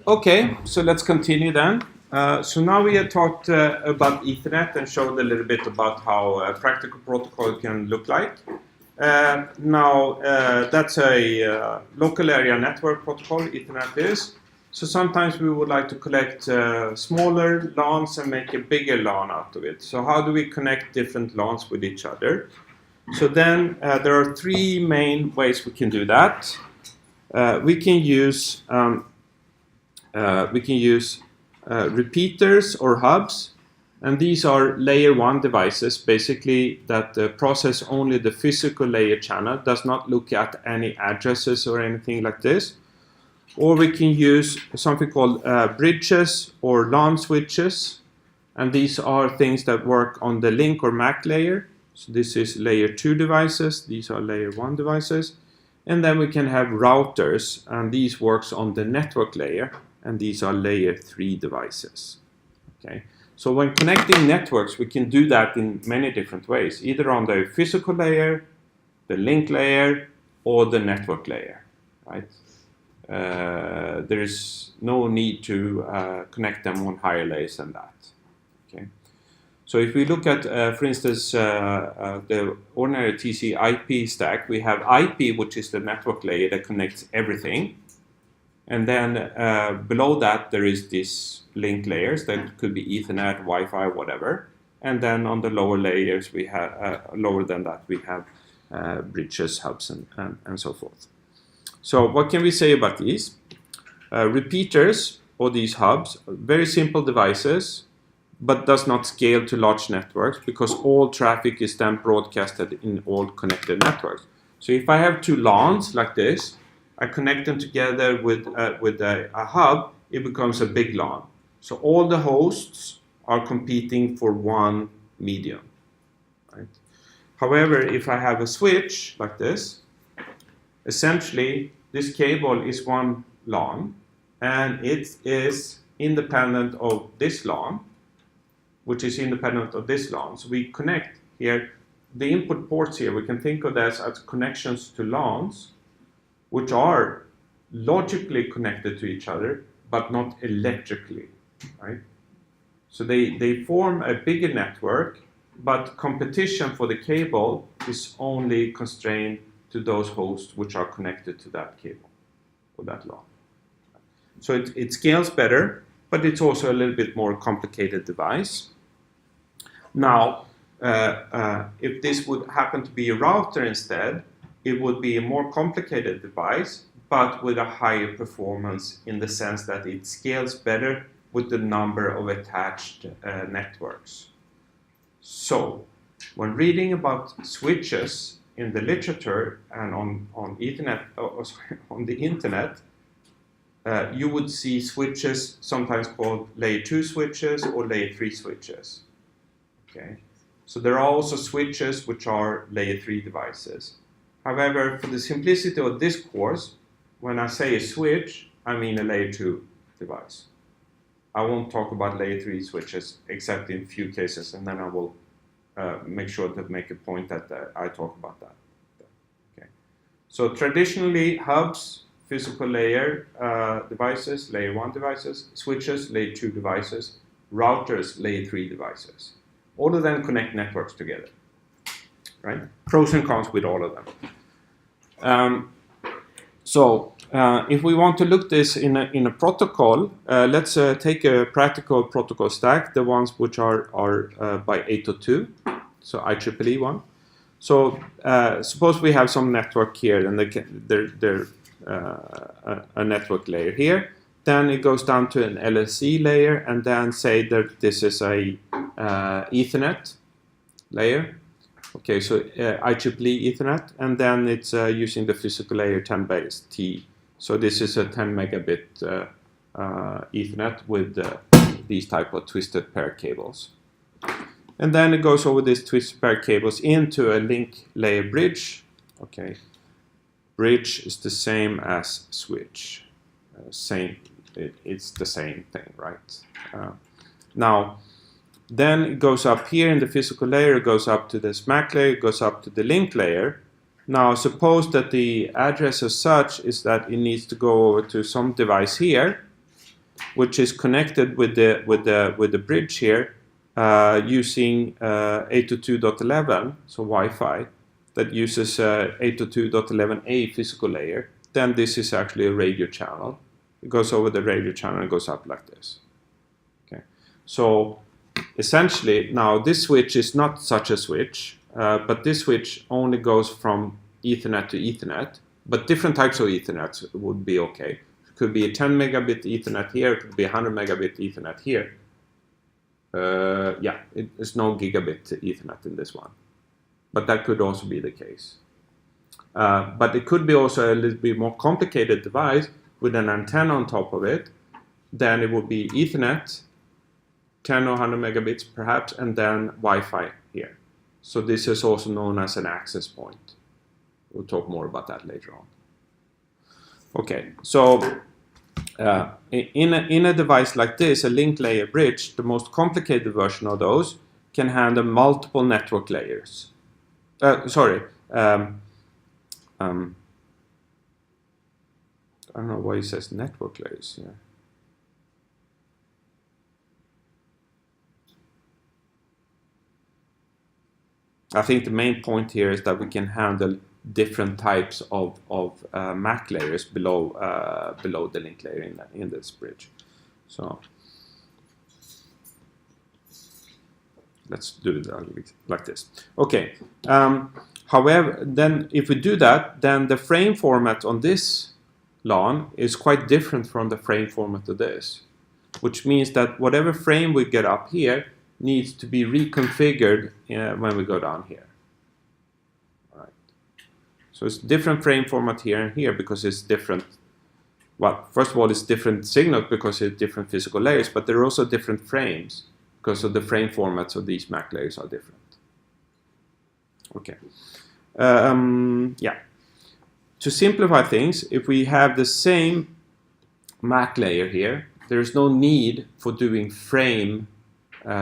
Okay, so let's continue then. So now we have talked about Ethernet and showed a little bit about how a practical protocol can look like. Now that's a local area network protocol, Ethernet is. So sometimes we would like to collect smaller LANs and make a bigger LAN out of it. So how do we connect different LANs with each other? So then there are three main ways we can do that. We can use repeaters or hubs, and these are layer 1 devices, basically that process only the physical layer channel, does not look at any addresses or anything like this. Or we can use something called bridges or LAN switches, and these are things that work on the link or MAC layer. So this is layer 2 devices, these are layer 1 devices. And then we can have routers, and these works on the network layer, and these are layer 3 devices. Okay. So when connecting networks, we can do that in many different ways, either on the physical layer, the link layer, or the network layer, right? There is no need to connect them on higher layers than that. Okay. So if we look at, for instance, the ordinary TCP/IP stack, we have IP, which is the network layer that connects everything. And then below that, there is these link layers that could be Ethernet, Wi-Fi, whatever. And then on the lower layers, we have lower than that, we have bridges, hubs, and so forth. So what can we say about these? Repeaters, or these hubs, very simple devices, but does not scale to large networks because all traffic is then broadcasted in all connected networks. So if I have two LANs like this, I connect them together with a hub, it becomes a big LAN. So all the hosts are competing for one medium. Right? However, if I have a switch like this, essentially this cable is one LAN, and it is independent of this LAN, which is independent of this LAN. So we connect here, the input ports here, we can think of this as connections to LANs, which are logically connected to each other, but not electrically, right? So they form a bigger network, but competition for the cable is only constrained to those hosts which are connected to that cable or that LAN. So it scales better, but it's also a little bit more complicated device. Now, if this would happen to be a router instead, it would be a more complicated device, but with a higher performance in the sense that it scales better with the number of attached networks. So, when reading about switches in the literature and on Ethernet, on the internet, you would see switches sometimes called layer 2 switches or layer 3 switches. Okay, so there are also switches which are layer 3 devices. However, for the simplicity of this course, when I say a switch, I mean a layer 2 device. I won't talk about layer 3 switches except in few cases, and then I will make sure to make a point that I talk about that. Okay. So traditionally, hubs, physical layer devices, layer 1 devices, switches, layer 2 devices, routers, layer 3 devices. All of them connect networks together, right? Pros and cons with all of them. So if we want to look this in a protocol, let's take a practical protocol stack, the ones which are by 802, so IEEE one. So suppose we have some network here, and they're a network layer here. Then it goes down to an LLC layer, and then say that this is a Ethernet layer. Okay, so IEEE Ethernet, and then it's using the physical layer 10 base T. So this is a 10 megabit Ethernet with these type of twisted pair cables. And then it goes over these twisted pair cables into a link layer bridge. Okay, bridge is the same as switch. It's the same thing, right? Now, then it goes up here in the physical layer, it goes up to this MAC layer, it goes up to the link layer. Now, suppose that the address as such is that it needs to go over to some device here, which is connected with the bridge here using 802.11, so Wi-Fi, that uses 802.11a physical layer. Then this is actually a radio channel. It goes over the radio channel and goes up like this. Okay, so essentially now this switch is not such a switch, but this switch only goes from Ethernet to Ethernet, but different types of Ethernet would be okay. It could be a 10 megabit Ethernet here, it could be 100 megabit Ethernet here. There's no gigabit Ethernet in this one, but that could also be the case. But it could be also a little bit more complicated device with an antenna on top of it. Then it would be Ethernet, 10 or 100 megabits perhaps, and then Wi-Fi here. So this is also known as an access point. We'll talk more about that later on. Okay, so in a device like this, a link layer bridge, the most complicated version of those can handle multiple network layers. I don't know why it says network layers here. I think the main point here is that we can handle different types of MAC layers below the link layer in this bridge. So let's do it like this. Okay. However, then if we do that, then the frame format on this LAN is quite different from the frame format of this, which means that whatever frame we get up here needs to be reconfigured when we go down here. All right. So it's different frame format here and here because it's different. Well, first of all, it's different signals because it's different physical layers, but there are also different frames because of the frame formats of these MAC layers are different. Okay. To simplify things, if we have the same MAC layer here, there is no need for doing frame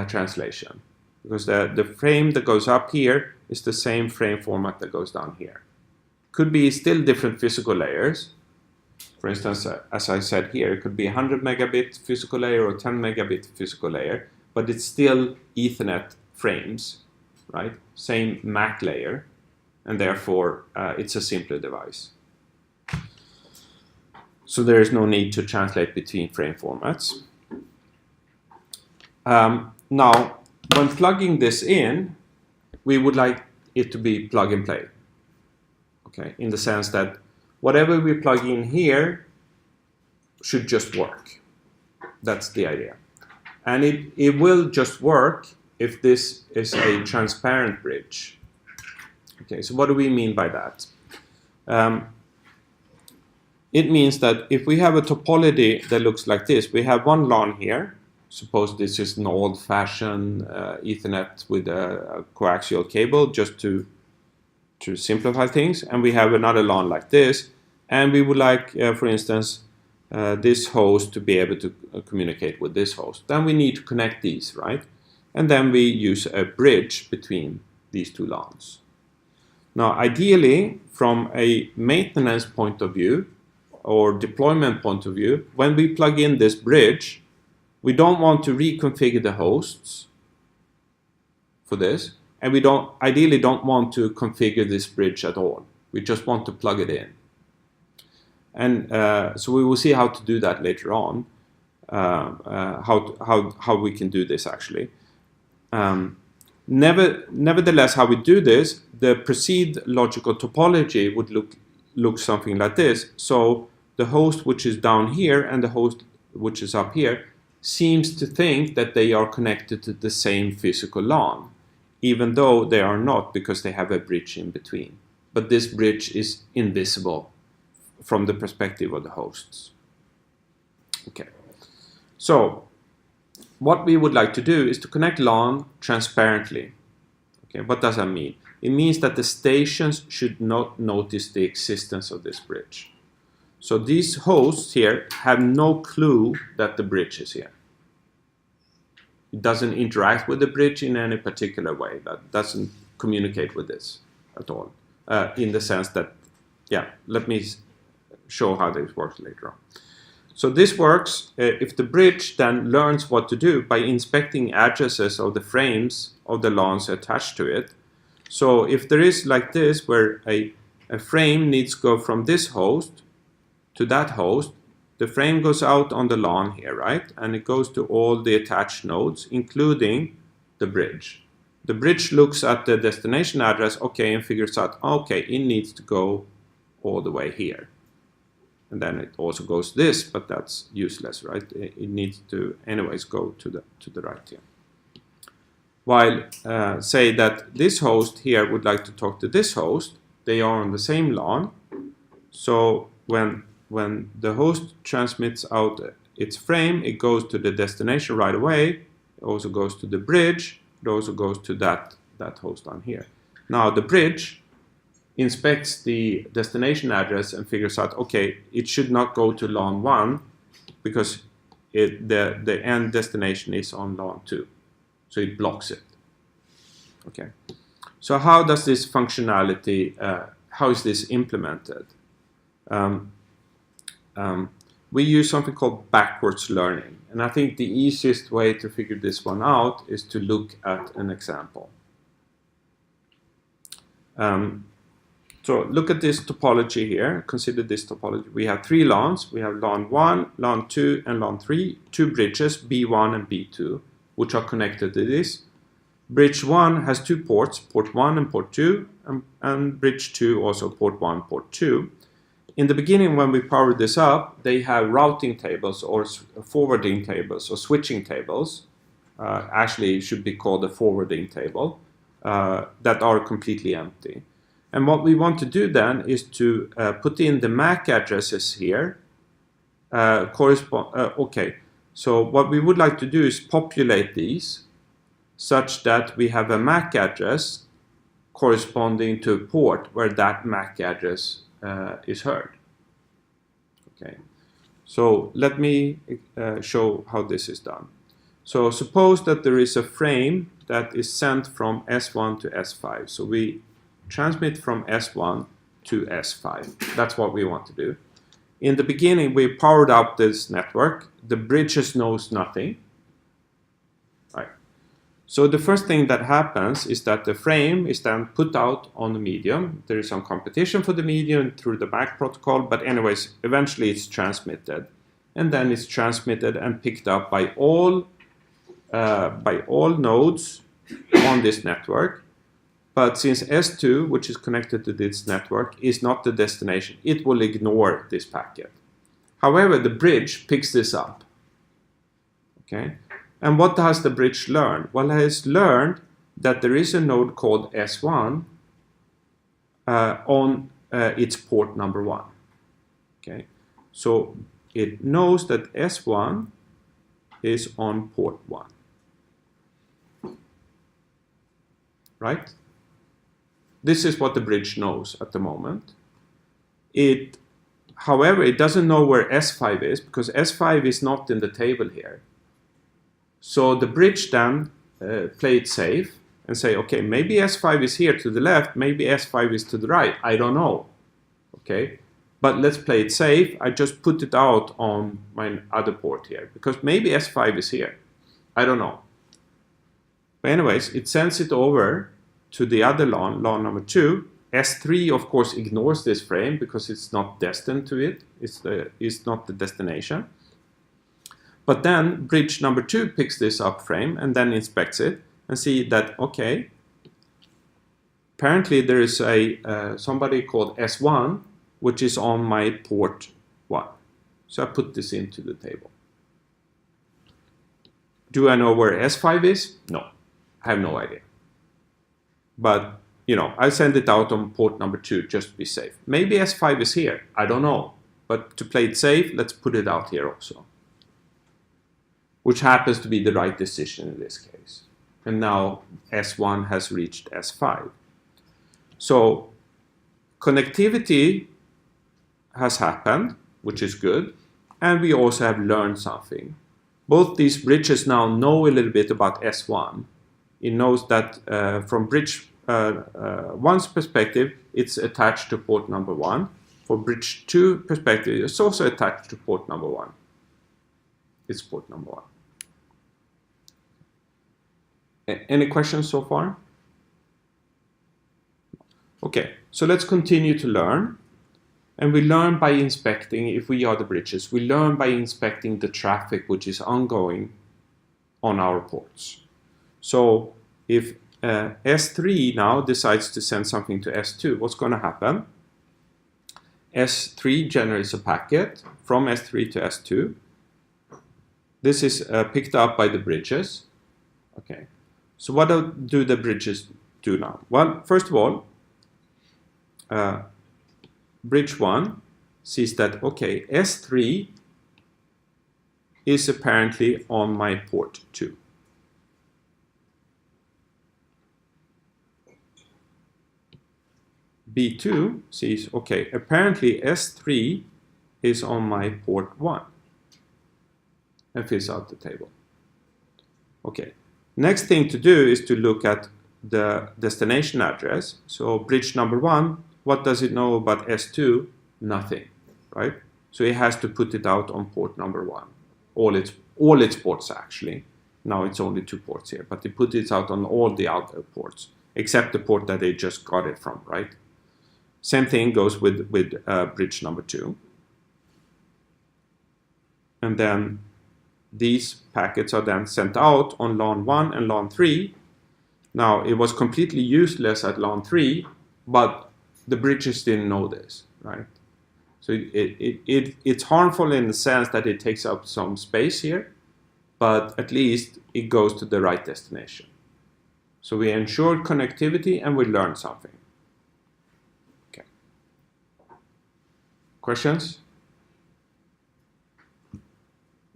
translation, because the frame that goes up here is the same frame format that goes down here. Could be still different physical layers. For instance, as I said here, it could be 100 megabit physical layer or 10 megabit physical layer, but it's still Ethernet frames, right? Same MAC layer, and therefore it's a simpler device. So there is no need to translate between frame formats. Now, when plugging this in, we would like it to be plug and play. Okay, in the sense that whatever we plug in here should just work. That's the idea. And it will just work if this is a transparent bridge. Okay, so what do we mean by that? It means that if we have a topology that looks like this, we have one LAN here. Suppose this is an old-fashioned Ethernet with a coaxial cable, just to simplify things. And we have another LAN like this. And we would like, for instance, this host to be able to communicate with this host. Then we need to connect these, right? And then we use a bridge between these two LANs. Now, ideally, from a maintenance point of view or deployment point of view, when we plug in this bridge, we don't want to reconfigure the hosts for this, and we ideally don't want to configure this bridge at all. We just want to plug it in. And so we will see how to do that later on, how we can do this actually. Nevertheless, how we do this, the precede logical topology would look something like this. So the host which is down here and the host which is up here seems to think that they are connected to the same physical LAN. even though they are not, because they have a bridge in between. But this bridge is invisible from the perspective of the hosts. Okay, so what we would like to do is to connect LAN transparently. Okay, what does that mean? It means that the stations should not notice the existence of this bridge. So these hosts here have no clue that the bridge is here. It doesn't interact with the bridge in any particular way. That doesn't communicate with this at all. In the sense that, yeah, let me show how this works later on. So this works if the bridge then learns what to do by inspecting addresses of the frames of the LANs attached to it. So if there is like this, where a frame needs to go from this host to that host, the frame goes out on the LAN here, right? And it goes to all the attached nodes, including the bridge. The bridge looks at the destination address, okay, and figures out, okay, it needs to go all the way here. And then it also goes this, but that's useless, right? It needs to anyways go to the right here. While say that this host here would like to talk to this host, they are on the same LAN. So when the host transmits out its frame, it goes to the destination right away. It also goes to the bridge. It also goes to that host on here. Now the bridge inspects the destination address and figures out, okay, it should not go to LAN 1 because the end destination is on LAN 2. So it blocks it. Okay. So how does this functionality, how is this implemented? We use something called backwards learning. And I think the easiest way to figure this one out is to look at an example. So look at this topology here. Consider this topology. We have three LANs. We have LAN 1, LAN 2, and LAN 3. Two bridges, B1 and B2, which are connected to this. Bridge 1 has two ports, port 1 and port 2, and bridge 2 also port 1, port 2. In the beginning, when we powered this up, they have routing tables or forwarding tables or switching tables. Actually, it should be called a forwarding table that are completely empty. And what we want to do then is to put in the MAC addresses here. Okay, so what we would like to do is populate these such that we have a MAC address corresponding to a port where that MAC address is heard. Okay, so let me show how this is done. So suppose that there is a frame that is sent from S1 to S5. So we transmit from S1 to S5. That's what we want to do. In the beginning, we powered up this network. The bridges knows nothing. Right. So the first thing that happens is that the frame is then put out on the medium. There is some competition for the medium through the MAC protocol, but anyways, eventually it's transmitted. And then it's transmitted and picked up by all nodes on this network. But since S2, which is connected to this network, is not the destination, it will ignore this packet. However, the bridge picks this up. Okay? And what does the bridge learn? Well, it has learned that there is a node called S1 on its port number 1. Okay? So it knows that S1 is on port 1. Right? This is what the bridge knows at the moment. However, it doesn't know where S5 is because S5 is not in the table here. So the bridge then play it safe and say, okay, maybe S5 is here to the left, maybe S5 is to the right. I don't know. Okay, but let's play it safe. I just put it out on my other port here because maybe S5 is here. I don't know. But anyways, it sends it over to the other LAN number 2. S3, of course, ignores this frame because it's not destined to it. It's not the destination. But then bridge number 2 picks this up frame and then inspects it and see that, okay, apparently there is somebody called S1, which is on my port 1. So I put this into the table. Do I know where S5 is? No, I have no idea. but you know, I send it out on port number 2 just to be safe. Maybe S5 is here, I don't know. But to play it safe, let's put it out here also. Which happens to be the right decision in this case. And now S1 has reached S5. So connectivity has happened, which is good. And we also have learned something. Both these bridges now know a little bit about S1. It knows that from bridge 1's perspective, it's attached to port number 1. For bridge 2 perspective, it's also attached to port number 1. It's port number 1. Any questions so far? Okay, so let's continue to learn. And we learn by inspecting, if we are the bridges, we learn by inspecting the traffic which is ongoing on our ports. So if S3 now decides to send something to S2, what's going to happen? S3 generates a packet from S3 to S2. This is picked up by the bridges. Okay, so what do the bridges do now? Well, first of all, bridge 1 sees that, okay, S3 is apparently on my port 2. B2 sees, okay, apparently S3 is on my port 1 and fills out the table. Okay, next thing to do is to look at the destination address. So bridge number 1, what does it know about S2? Nothing, right? So it has to put it out on port number 1. All its ports actually. Now it's only 2 ports here, but it put it out on all the other ports, except the port that they just got it from, right? Same thing goes with bridge number 2. And then these packets are then sent out on LAN 1 and LAN 3. Now, it was completely useless at LAN 3, but the bridges didn't know this, right? So it's harmful in the sense that it takes up some space here, but at least it goes to the right destination. So we ensured connectivity and we learned something. Okay. Questions?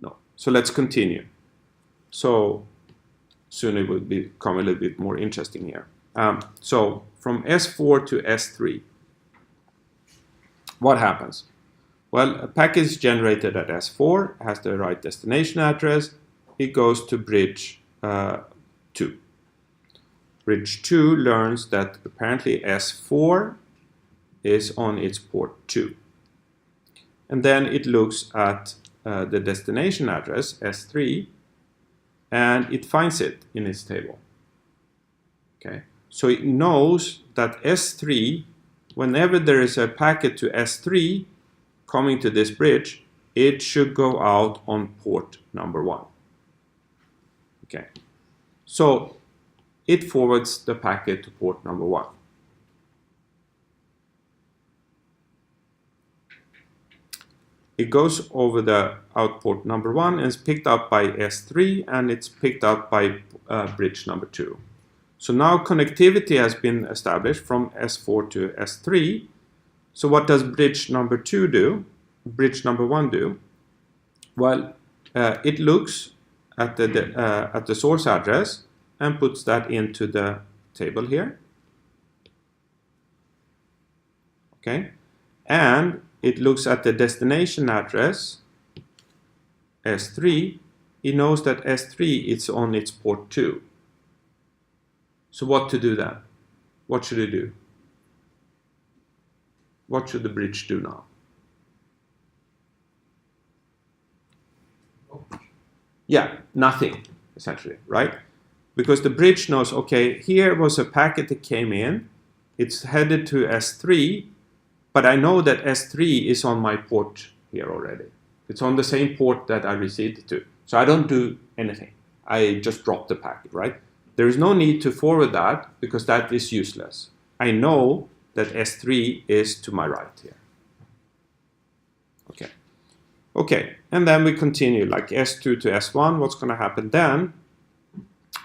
No. So let's continue. So soon it will become a little bit more interesting here. So from S4 to S3, what happens? Well, a packet is generated at S4, has the right destination address. It goes to bridge 2. Bridge 2 learns that apparently S4 is on its port 2. And then it looks at the destination address, S3, and it finds it in its table. Okay, so it knows that S3, whenever there is a packet to S3 coming to this bridge, it should go out on port number 1. Okay, so it forwards the packet to port number 1. It goes over the out port number 1 and is picked up by S3, and it's picked up by bridge number 2. So now connectivity has been established from S4 to S3. So what does bridge number 2 do? Bridge number 1 do? Well, it looks at the source address and puts that into the table here. Okay, and it looks at the destination address, S3. It knows that S3 is on its port 2. So what to do then? What should it do? What should the bridge do now? Yeah, nothing, essentially, right? Because the bridge knows, okay, here was a packet that came in. It's headed to S3, but I know that S3 is on my port here already. It's on the same port that I received it to. So I don't do anything. I just drop the packet, right? There is no need to forward that because that is useless. I know that S3 is to my right here. Okay. Okay, and then we continue like S2 to S1. What's going to happen then?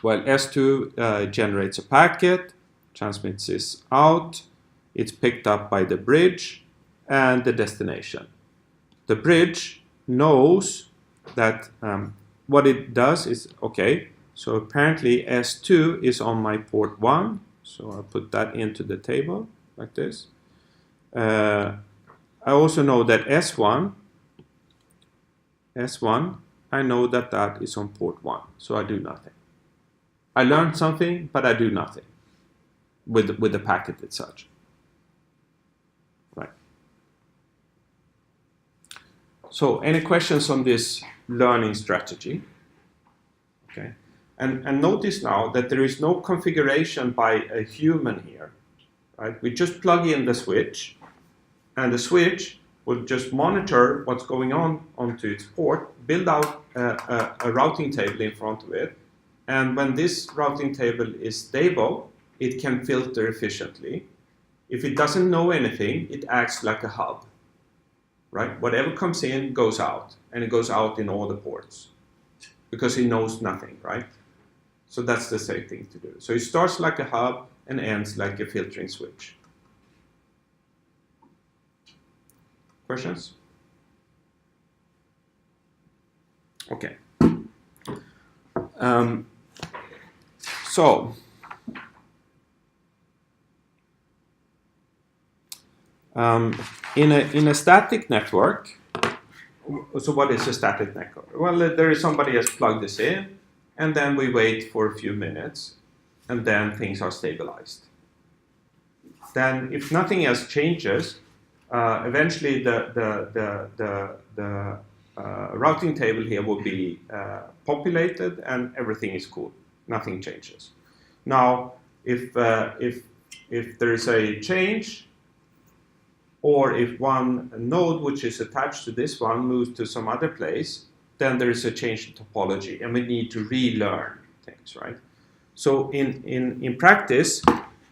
Well, S2 generates a packet transmits this out. It's picked up by the bridge and the destination. The bridge knows that what it does is, okay, so apparently S2 is on my port 1, so I'll put that into the table like this. I also know that S1, I know that that is on port 1, so I do nothing. I learned something, but I do nothing with the packet as such. Right. So any questions on this learning strategy? Okay. And notice now that there is no configuration by a human here. Right? We just plug in the switch, and the switch will just monitor what's going on onto its port, build out a routing table in front of it, and when this routing table is stable, it can filter efficiently. If it doesn't know anything, it acts like a hub. Right? Whatever comes in goes out, and it goes out in all the ports because it knows nothing, right? So that's the safe thing to do. So it starts like a hub and ends like a filtering switch. Questions? Okay. In a static network, so what is a static network? Well, there is somebody has plugged this in, and then we wait for a few minutes, and then things are stabilized. Then, if nothing else changes, eventually the routing table here will be populated, and everything is cool. Nothing changes. Now, if there is a change, or if one node which is attached to this one moves to some other place, then there is a change in topology, and we need to relearn things, right? So in practice,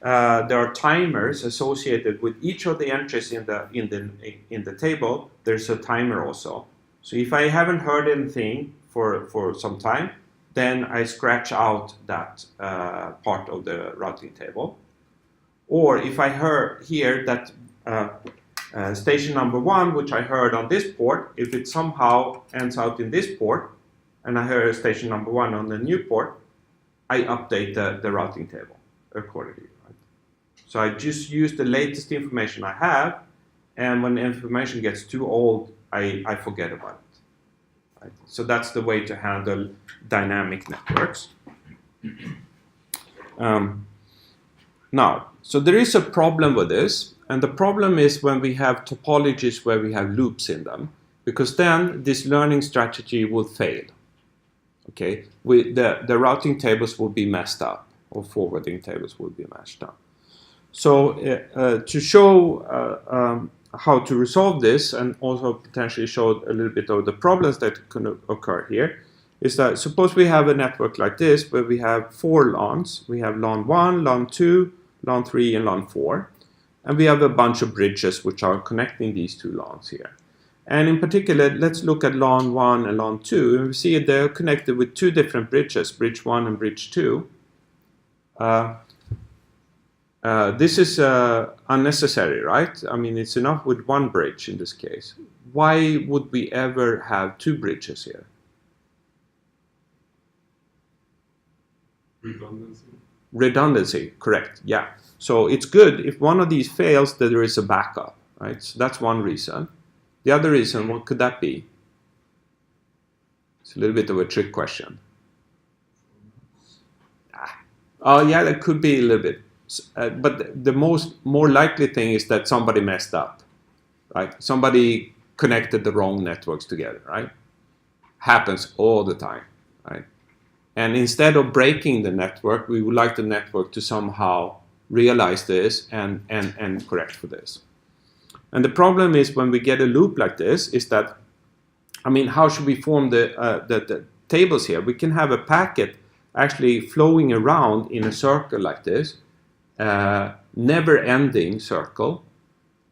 there are timers associated with each of the entries in the table. There's a timer also. So if I haven't heard anything for some time, then I scratch out that part of the routing table. Or if I hear that station number 1, which I heard on this port, if it somehow ends out in this port, and I hear station number 1 on the new port, I update the routing table accordingly. Right? So I just use the latest information I have, and when the information gets too old, I forget about it. Right? So that's the way to handle dynamic networks. Now, so there is a problem with this, and the problem is when we have topologies where we have loops in them, because then this learning strategy will fail. Okay, the routing tables will be messed up, or forwarding tables will be messed up. So to show how to resolve this, and also potentially show a little bit of the problems that can occur here, is that suppose we have a network like this where we have 4 LANs. We have LAN 1, LAN 2, LAN 3, and LAN 4. And we have a bunch of bridges which are connecting these 2 LANs here. And in particular, let's look at LAN 1 and LAN 2. And we see they're connected with 2 different bridges, bridge 1 and bridge 2. This is unnecessary, right? I mean, it's enough with 1 bridge in this case. Why would we ever have 2 bridges here? Redundancy, correct, yeah. So it's good if one of these fails that there is a backup, right? So that's one reason. The other reason, what could that be? It's a little bit of a trick question. Oh yeah, that could be a little bit. But the more likely thing is that somebody messed up, right? Somebody connected the wrong networks together, right? Happens all the time, right? And instead of breaking the network, we would like the network to somehow realize this and correct for this. And the problem is when we get a loop like this is that, I mean, how should we form the tables here? We can have a packet actually flowing around in a circle like this, never-ending circle,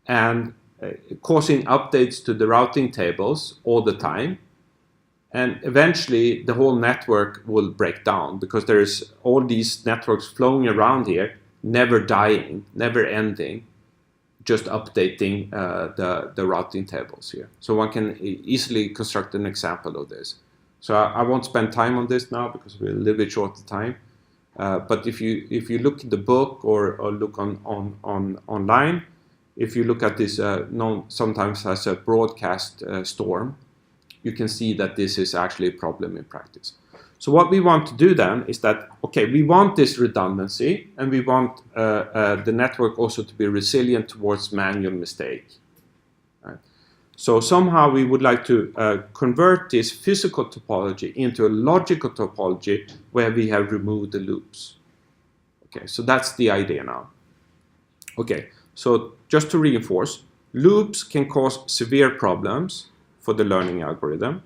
and causing updates to the routing tables all the time. And eventually the whole network will break down because there's all these networks flowing around here, never dying, never ending, just updating the routing tables here. So one can easily construct an example of this. So I won't spend time on this now because we're a little bit short of time. But if you look at the book or look online, if you look at this known sometimes as a broadcast storm, you can see that this is actually a problem in practice. So what we want to do then is that, okay, we want this redundancy, and we want the network also to be resilient towards manual mistake. Right? So somehow we would like to convert this physical topology into a logical topology where we have removed the loops. Okay, so that's the idea now. Okay, so just to reinforce, loops can cause severe problems for the learning algorithm.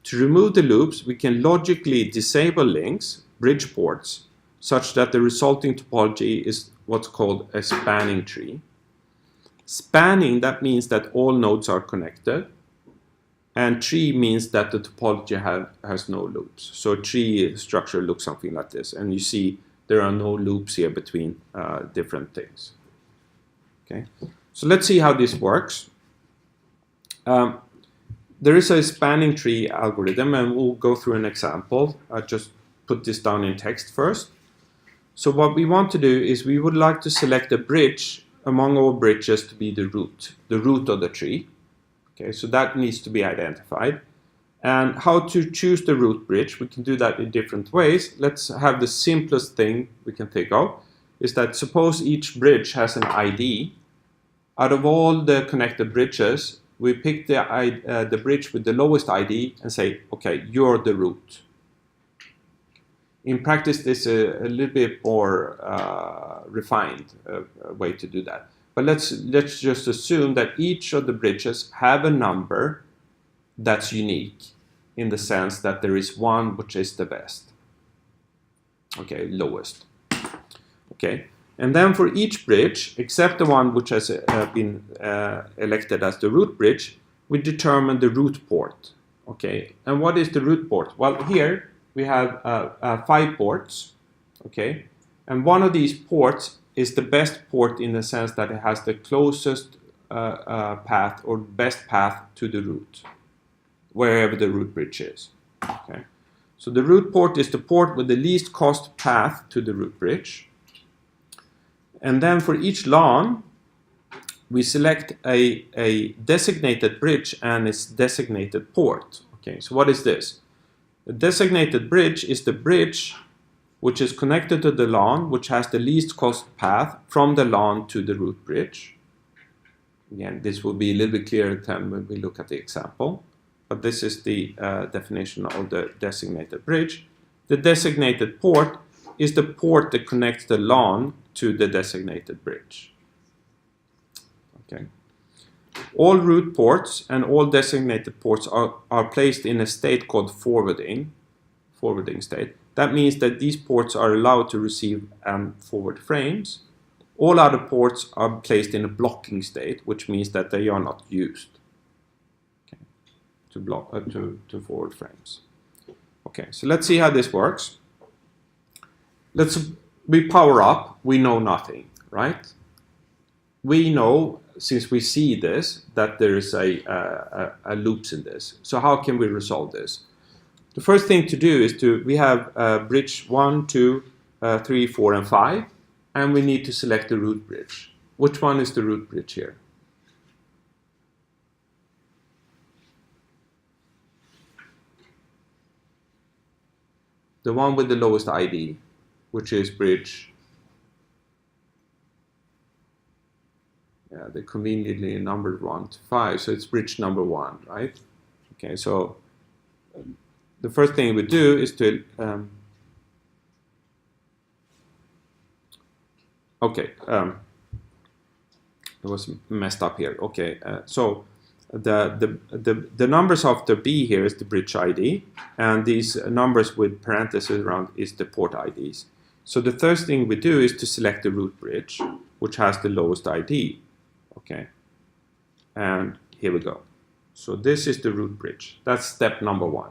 To remove the loops, we can logically disable links, bridge ports, such that the resulting topology is what's called a spanning tree. Spanning, that means that all nodes are connected, and tree means that the topology has no loops. So a tree structure looks something like this, and you see there are no loops here between different things. Okay, so let's see how this works. There is a spanning tree algorithm, and we'll go through an example. I'll just put this down in text first. So what we want to do is we would like to select a bridge among all bridges to be the root of the tree. Okay, so that needs to be identified. And how to choose the root bridge, we can do that in different ways. Let's have the simplest thing we can think of, is that suppose each bridge has an ID. Out of all the connected bridges, we pick the bridge with the lowest ID and say, okay, you're the root. In practice, this is a little bit more refined way to do that. But let's just assume that each of the bridges have a number that's unique in the sense that there is one which is the best. Okay, lowest. Okay. And then for each bridge, except the one which has been elected as the root bridge, we determine the root port. Okay, and what is the root port? Well, here we have 5 ports. Okay, and one of these ports is the best port in the sense that it has the closest path or best path to the root, wherever the root bridge is. Okay, so the root port is the port with the least cost path to the root bridge. And then for each LAN, we select a designated bridge and its designated port. Okay, so what is this? The designated bridge is the bridge which is connected to the LAN, which has the least cost path from the LAN to the root bridge. Again, this will be a little bit clearer than when we look at the example. But this is the definition of the designated bridge. The designated port is the port that connects the LAN to the designated bridge. Okay. All root ports and all designated ports are placed in a state called forwarding state. That means that these ports are allowed to receive and forward frames. All other ports are placed in a blocking state, which means that they are not used, okay, to forward frames. Okay, so let's see how this works. We power up, we know nothing, right? We know, since we see this, that there is a loops in this. So how can we resolve this? The first thing to do is we have bridge 1, 2, 3, 4, and 5, and we need to select the root bridge. Which one is the root bridge here? The one with the lowest ID, which is bridge. Yeah, they conveniently numbered 1 to 5, so it's bridge number 1, right? Okay, so the first thing we do is to it was messed up here. Okay, so the numbers after B here is the bridge ID, and these numbers with parentheses around is the port IDs. So the first thing we do is to select the root bridge, which has the lowest ID. Okay, and here we go. So this is the root bridge. That's step number 1.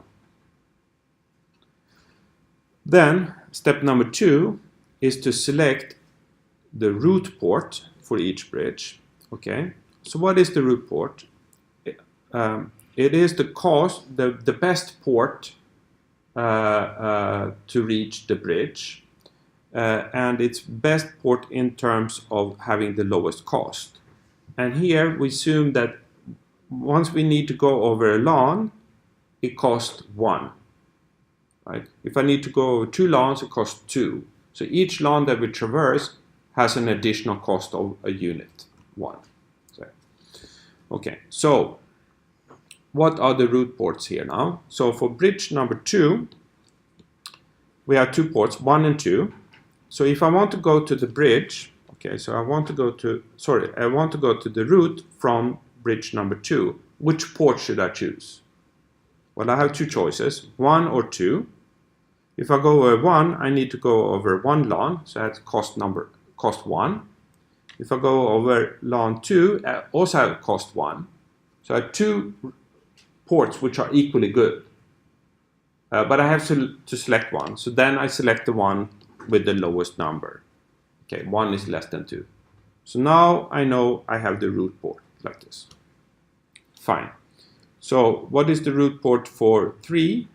Then step number 2 is to select the root port for each bridge. Okay, so what is the root port? It is the cost, the best port to reach the bridge, and it's best port in terms of having the lowest cost. And here we assume that once we need to go over a LAN, it costs 1. Right? If I need to go over 2 LANs, it costs 2. So each LAN that we traverse has an additional cost of a unit, 1. Okay, so what are the root ports here now? So for bridge number 2, we have 2 ports, 1 and 2. So if I want to go to the bridge, okay, so I want to go to the route from bridge number 2. Which port should I choose? Well, I have 2 choices, 1 or 2. If I go over 1, I need to go over 1 LAN, so that's cost 1. If I go over LAN 2, I also have cost 1. So I have 2 ports which are equally good. But I have to select one. So then I select the one with the lowest number. Okay, 1 is less than 2. So now I know I have the root port like this. Fine. So what is the root port for 3?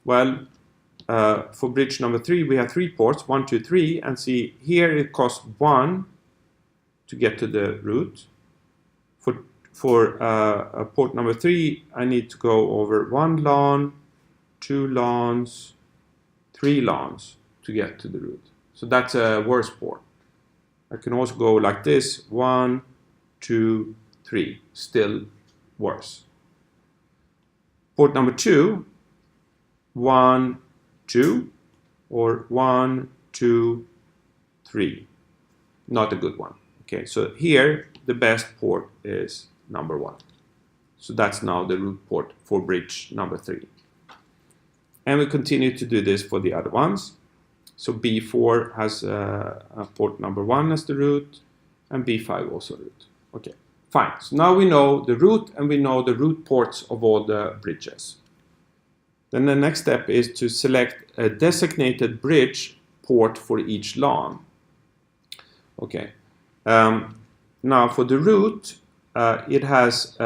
Well, for bridge number 3, we have 3 ports, 1, 2, 3, and see here it costs 1 to get to the root. For port number 3, I need to go over 1 LAN, 2 LANs, 3 LANs to get to the root. So that's a worse port. I can also go like this, 1, 2, 3, still worse. Port number 2, 1, 2, or 1, 2, 3. Not a good one. Okay, so here the best port is number 1. So that's now the root port for bridge number 3. And we continue to do this for the other ones. So B4 has port number 1 as the root, and B5 also root. Okay, fine. So now we know the root, and we know the root ports of all the bridges. Then the next step is to select a designated bridge port for each LAN. Okay. Now for the root, it has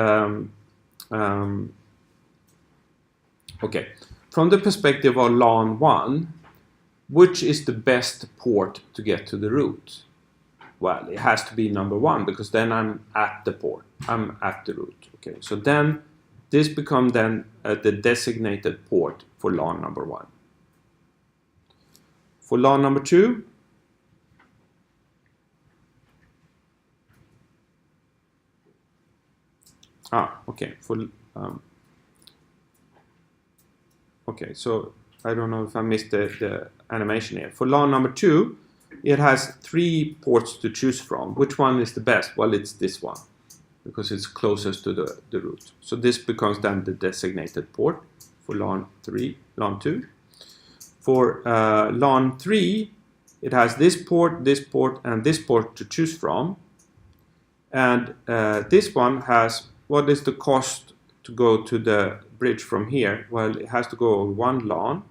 okay. From the perspective of LAN 1, which is the best port to get to the root? Well, it has to be number 1, because then I'm at the port. I'm at the root. Okay, so then this becomes then the designated port for LAN number 1. For LAN number 2, okay. Okay, so I don't know if I missed the animation here. For LAN number 2, it has 3 ports to choose from. Which one is the best? Well, it's this one, because it's closest to the root. So this becomes then the designated port for LAN 2. For LAN 3, it has this port, and this port to choose from. And this one has, what is the cost to go to the bridge from here? Well, it has to go over 1 LAN.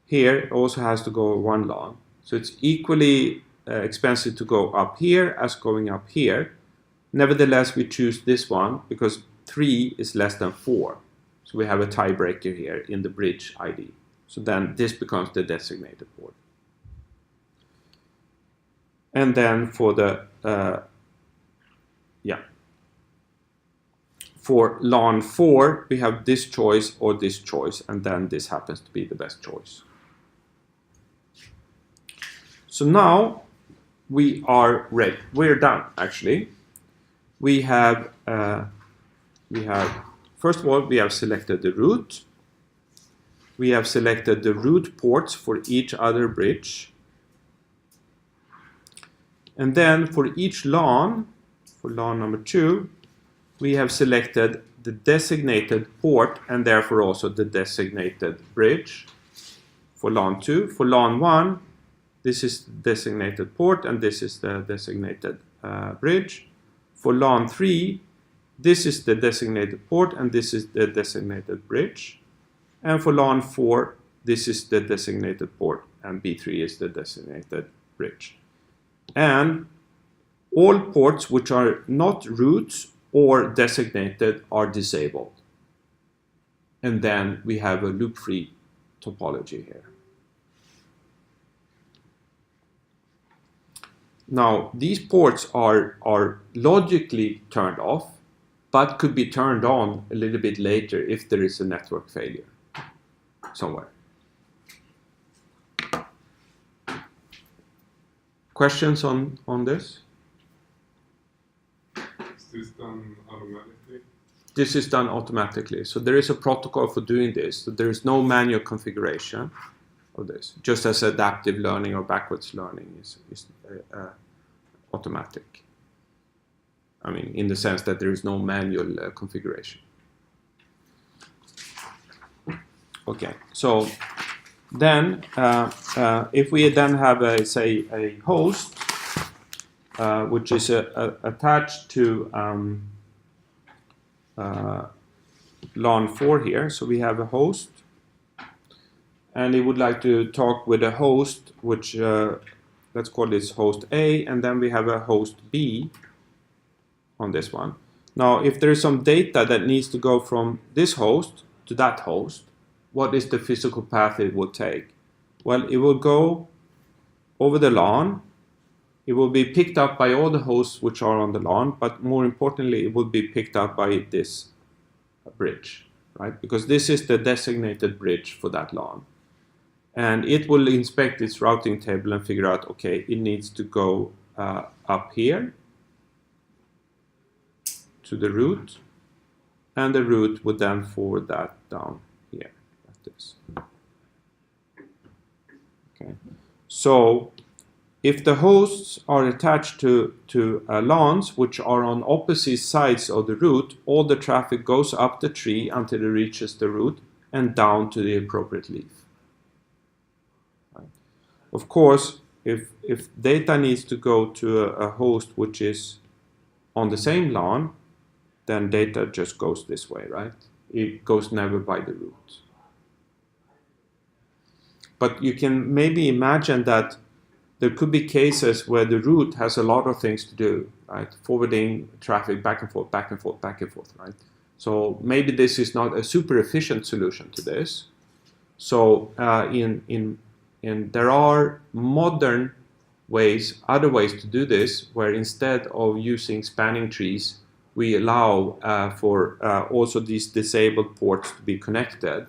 Here it also has to go over 1 LAN. So it's equally expensive to go up here as going up here. Nevertheless, we choose this one because 3 is less than 4. So we have a tiebreaker here in the bridge ID. So then this becomes the designated port. And then for the for LAN 4, we have this choice or this choice, and then this happens to be the best choice. So now we are ready. We're done, actually. We have first of all, we have selected the root. We have selected the root ports for each other bridge. And then for each LAN, for LAN number 2, we have selected the designated port and therefore also the designated bridge for LAN 2. For LAN 1, this is the designated port and this is the designated bridge. For LAN 3, this is the designated port and this is the designated bridge. And for LAN 4, this is the designated port and B3 is the designated bridge. And all ports which are not routes or designated are disabled. And then we have a loop-free topology here. Now, these ports are logically turned off, but could be turned on a little bit later if there is a network failure somewhere. Questions on this? Is this done automatically? This is done automatically. So there is a protocol for doing this. So there is no manual configuration of this, just as adaptive learning or backwards learning is automatic. I mean, in the sense that there is no manual configuration. Okay, so then if we then have say a host which is attached to LAN 4 here, so we have a host, and it would like to talk with a host which let's call this host A, and then we have a host B on this one. Now, if there is some data that needs to go from this host to that host, what is the physical path it will take? Well, it will go over the LAN. It will be picked up by all the hosts which are on the LAN, but more importantly, it will be picked up by this bridge, right? Because this is the designated bridge for that LAN. And it will inspect its routing table and figure out, okay, it needs to go up here to the root, and the root would then forward that down here, like this. Okay. So if the hosts are attached to LANs which are on opposite sides of the root, all the traffic goes up the tree until it reaches the root and down to the appropriate leaf. Right. Of course, if data needs to go to a host which is on the same LAN, then data just goes this way, right? It goes never by the root. But you can maybe imagine that there could be cases where the root has a lot of things to do, right? Forwarding traffic back and forth, back and forth, back and forth, right? So maybe this is not a super efficient solution to this. So there are modern ways, other ways to do this, where instead of using spanning trees, we allow for also these disabled ports to be connected,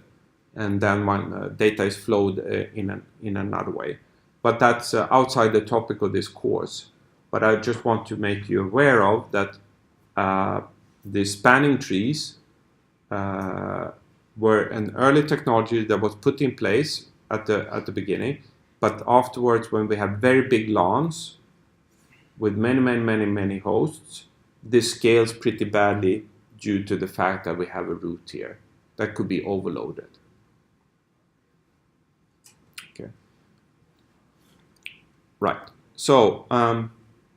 and then when data is flowed in another way. But that's outside the topic of this course. But I just want to make you aware of that the spanning trees were an early technology that was put in place at the beginning. But afterwards, when we have very big LANs with many hosts, this scales pretty badly due to the fact that we have a root here that could be overloaded. Okay. Right. So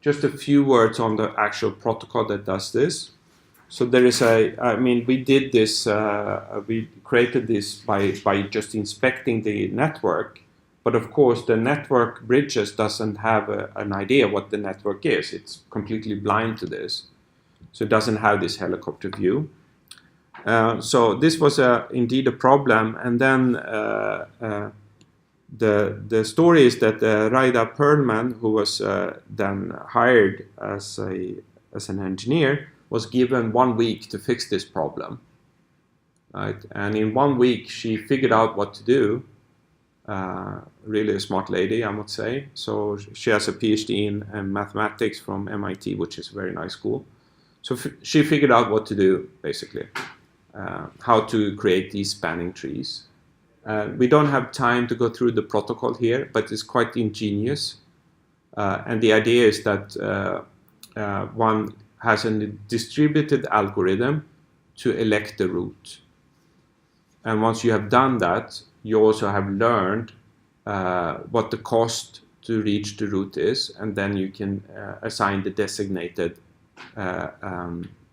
just a few words on the actual protocol that does this. So there is we did this, we created this by just inspecting the network. But of course, the network bridges doesn't have an idea what the network is. It's completely blind to this. So it doesn't have this helicopter view. So this was indeed a problem. And then the story is that Raida Perlman, who was then hired as an engineer, was given 1 week to fix this problem. Right? And in 1 week, she figured out what to do. Really a smart lady, I would say. So she has a PhD in mathematics from MIT, which is a very nice school. So she figured out what to do, basically, how to create these spanning trees. We don't have time to go through the protocol here, but it's quite ingenious. And the idea is that one has a distributed algorithm to elect the root. And once you have done that, you also have learned what the cost to reach the root is, and then you can assign the designated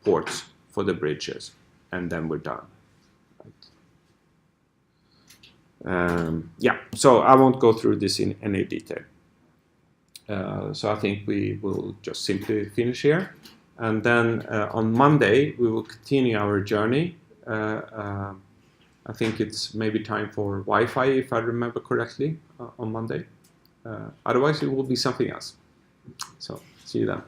ports for the bridges, and then we're done. Right. Yeah, so I won't go through this in any detail. So I think we will just simply finish here. And then on Monday, we will continue our journey. I think it's maybe time for Wi-Fi, if I remember correctly, on Monday. Otherwise, it will be something else. So, see you then.